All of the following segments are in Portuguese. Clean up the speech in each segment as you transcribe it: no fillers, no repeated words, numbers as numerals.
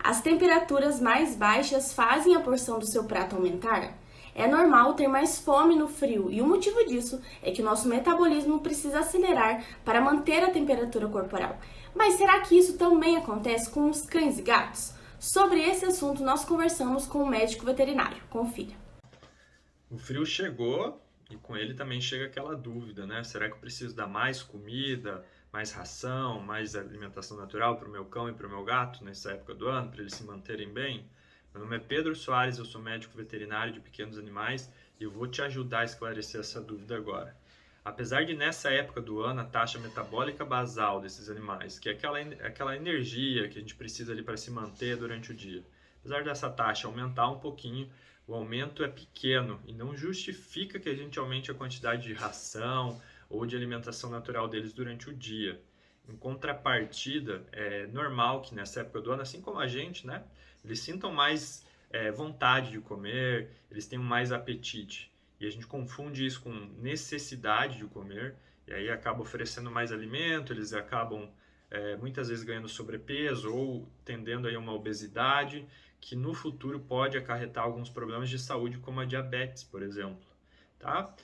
As temperaturas mais baixas fazem a porção do seu prato aumentar? É normal ter mais fome no frio e o motivo disso é que o nosso metabolismo precisa acelerar para manter a temperatura corporal. Mas será que isso também acontece com os cães e gatos? Sobre esse assunto nós conversamos com um médico veterinário. Confira. O frio chegou e com ele também chega aquela dúvida, né? Será que eu preciso dar mais comida, mais ração, mais alimentação natural para o meu cão e para o meu gato nessa época do ano, para eles se manterem bem? Meu nome é Pedro Soares, eu sou médico veterinário de pequenos animais e eu vou te ajudar a esclarecer essa dúvida agora. Apesar de nessa época do ano a taxa metabólica basal desses animais, que é aquela energia que a gente precisa ali para se manter durante o dia, apesar dessa taxa aumentar um pouquinho, o aumento é pequeno e não justifica que a gente aumente a quantidade de ração ou de alimentação natural deles durante o dia. Em contrapartida, é normal que nessa época do ano, assim como a gente, né, eles sintam mais vontade de comer, eles tenham mais apetite. E a gente confunde isso com necessidade de comer, e aí acaba oferecendo mais alimento, eles acabam muitas vezes ganhando sobrepeso ou tendendo a uma obesidade, que no futuro pode acarretar alguns problemas de saúde, como a diabetes, por exemplo. Tá?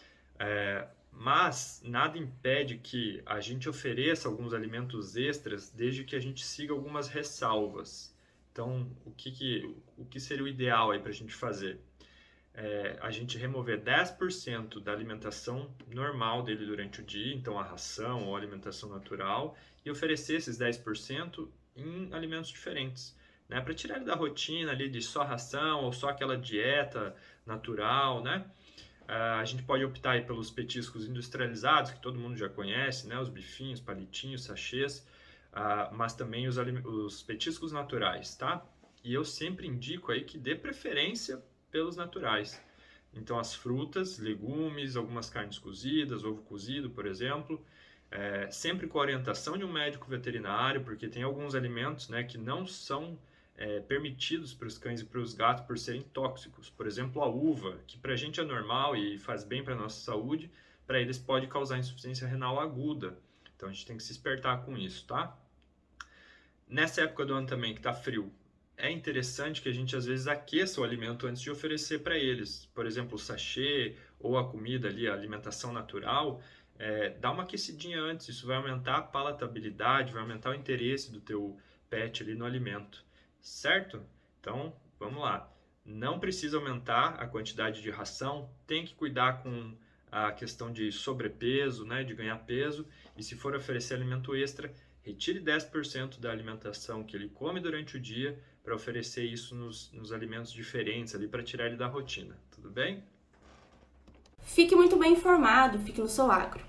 Mas nada impede que a gente ofereça alguns alimentos extras, desde que a gente siga algumas ressalvas. Então, o que seria o ideal aí para a gente fazer? A gente remover 10% da alimentação normal dele durante o dia, então a ração ou a alimentação natural, e oferecer esses 10% em alimentos diferentes, né? Para tirar ele da rotina ali de só ração ou só aquela dieta natural, né? A gente pode optar aí pelos petiscos industrializados, que todo mundo já conhece, né? Os bifinhos, palitinhos, sachês, mas também os petiscos naturais, tá? E eu sempre indico aí que dê preferência pelos naturais. Então, as frutas, legumes, algumas carnes cozidas, ovo cozido, por exemplo, sempre com a orientação de um médico veterinário, porque tem alguns alimentos, né, que não são permitidos para os cães e para os gatos por serem tóxicos. Por exemplo, a uva, que para a gente é normal e faz bem para a nossa saúde, para eles pode causar insuficiência renal aguda. Então, a gente tem que se espertar com isso, tá? Nessa época do ano também, que está frio, é interessante que a gente às vezes aqueça o alimento antes de oferecer para eles. Por exemplo, o sachê ou a comida ali, a alimentação natural, dá uma aquecidinha antes. Isso vai aumentar a palatabilidade, vai aumentar o interesse do teu pet ali no alimento, certo? Então, vamos lá. Não precisa aumentar a quantidade de ração, tem que cuidar com a questão de sobrepeso, né, de ganhar peso, e se for oferecer alimento extra, retire 10% da alimentação que ele come durante o dia para oferecer isso nos alimentos diferentes ali para tirar ele da rotina. Tudo bem? Fique muito bem informado, fique no seu agro.